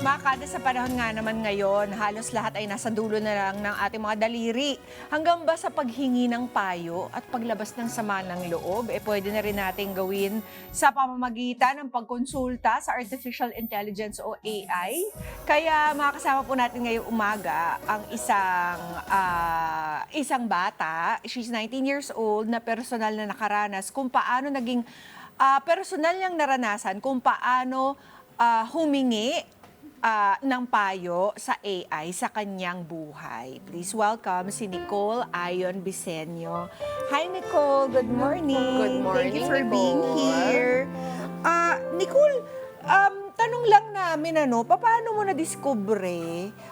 Makada sa panahon nga naman ngayon, halos lahat ay nasa dulo na lang ng ating mga daliri. Hanggang ba sa paghingi ng payo at paglabas ng sama ng loob, pwede na rin natin gawin sa pamamagitan ng pagkonsulta sa Artificial Intelligence o AI. Kaya makakasama po natin ngayong umaga ang isang bata, she's 19 years old, na personal na nakaranas kung paano naging personal niyang naranasan kung paano humingi ng payo sa AI sa kanyang buhay. Please welcome si Nicole Ayon Bisenyo. Hi Nicole, good morning. Good morning, Thank you for Nicole. being here. Nicole, tanong lang namin, paano mo na-discover?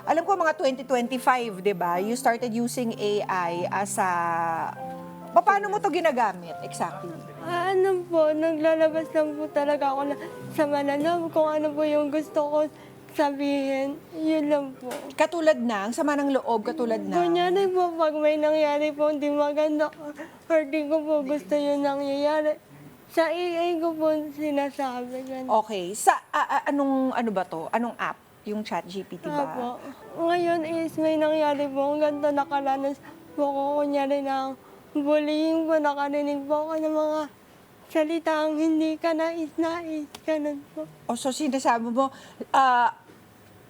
Alam ko mga 2025, di ba? You started using AI as a... Paano mo to ginagamit exactly? Naglalabas lang po talaga ako sa mananap kung ano po yung gusto ko sabihin. Yun lang po. Katulad ng, sama ng loob, katulad ng... Kunyari po, pag may nangyari po hindi maganda or di ko po gusto yung nangyayari, sa AI ko po sinasabi. Ganun. Okay. Sa, ano ba to? Anong app? Yung ChatGPT ba? Opo. Ngayon is may nangyari po, ang ganda nakaranas po ko, kunyari ng bullying po, nakarinig po ako ng mga salitang hindi ka nais-nais, ganun po. O so sinasabi mo,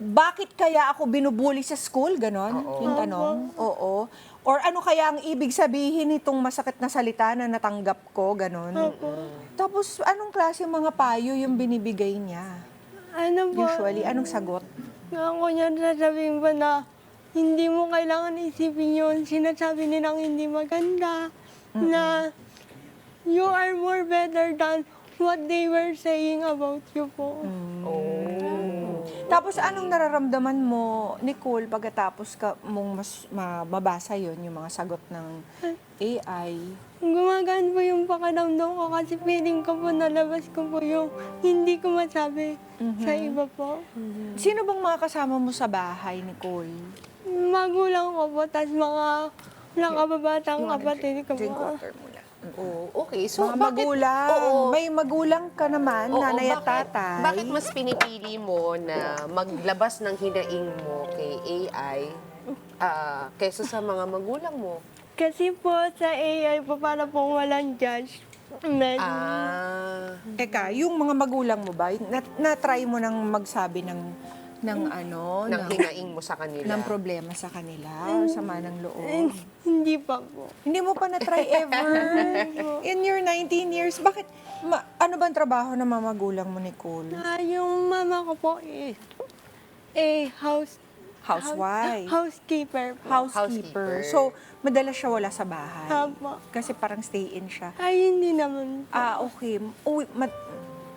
bakit kaya ako binubuli sa school? Ganon? Oo. Yung tanong? Oo. Or ano kaya ang ibig sabihin nitong masakit na salita na natanggap ko? Ganon? Opo. Tapos anong klase mga payo yung binibigay niya? Ano po? Usually, anong sagot? Ako niya sasabihin po na hindi mo kailangan isipin yun. Sinasabi nilang hindi maganda. Na you are more better than what they were saying about you po. Tapos anong nararamdaman mo, Nicole, pagkatapos mong mabasa yon yung mga sagot ng AI? Gumagaan po yung pakiramdam ko kasi feeling ko po nalabas ko po yung hindi ko masabi sa iba po. Sino bang mga kasama mo sa bahay, Nicole? Magulang ko po, tas mga nakababatang kapatid ko Drink po. water muna. Oh, okay. So, Mga bakit, magulang. Oo. May magulang ka naman, Oo, nanay at bakit- tatay. Bakit mas pinipili mo na maglabas ng hinaing mo kay AI kaysa sa mga magulang mo? Kasi po sa AI po para po walang judgment. Teka, yung mga magulang mo ba, na-try mo nang magsabi ng Nang hinaing mo sa kanila? ng problema sa kanila or sama ng loob? Hindi pa po. Hindi mo pa na-try ever? In your 19 years, bakit? Ano ba ang trabaho ng mga magulang mo, Nicole? Yung mama ko po is a Housewife. housekeeper po. Housekeeper. So, madalas siya wala sa bahay. Apo. Kasi parang stay-in siya. Ay, hindi naman po. Okay.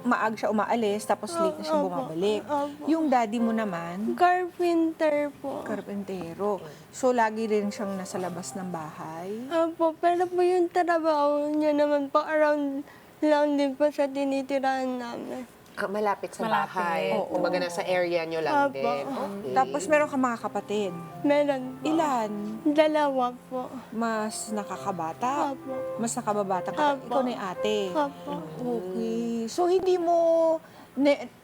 Maaga siya umaalis, tapos late na siya Opo. bumabalik. Opo. Yung daddy mo naman, Carpenter po. karpentero. So, lagi rin siyang nasa labas ng bahay. Apo, pero po yung trabaho niya naman po around lang din po sa tinitirahan namin. Malapit sa bahay. Oo. Kumbaga nasa area nyo lang Apo. din. Okay. Tapos, meron ka mga kapatid. Meron po. Ilan? Dalawa po. Mas nakakabata? Apo. Mas nakababata ka? Apo. Ikaw na yung ate? Apo. Okay. So, hindi mo,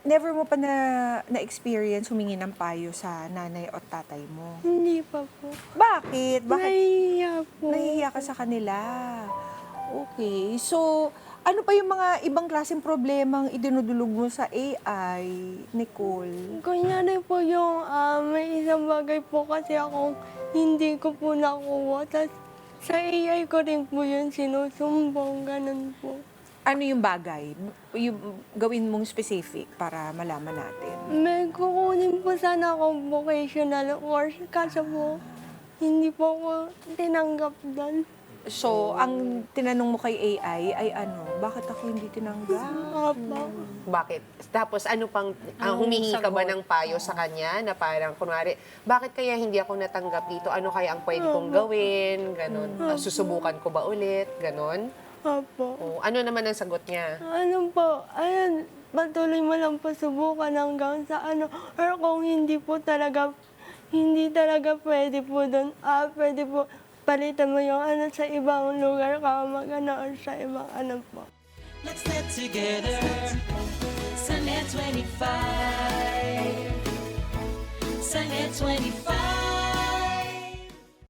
never mo pa na-experience humingi ng payo sa nanay o tatay mo? Hindi pa po. Bakit? Nahihiya po. Nahihiya ka sa kanila? Okay. So, ano pa yung mga ibang klaseng problemang idinudulog mo sa AI, Nicole? Kunyari po yung may isang bagay po kasi akong hindi ko po nakuha. Tapos sa AI ko rin po yun sinusumbong, ganun po. Ano yung bagay? Yung gawin mong specific para malaman natin. May kukunin po sana akong vocational course kaso po hindi po ako tinanggap doon. So, ang tinanong mo kay AI ay ano, bakit ako hindi tinanggap? Apo. Bakit? Tapos ano pang, humingi ka ba ng payo sa kanya na parang, kunwari, bakit kaya hindi ako natanggap dito? Ano kaya ang pwede kong gawin? Ganon. Susubukan ko ba ulit? Ganon. Apo. Ano naman ang sagot niya? Ano po, ayan, patuloy mo lang po subukan hanggang sa ano, or kung hindi talaga pwede po doon, pwede po palitan mo yung ano sa ibang lugar ka mag-ano or sa ibang ano po. Let's get together. Sunday 25. Senate 25.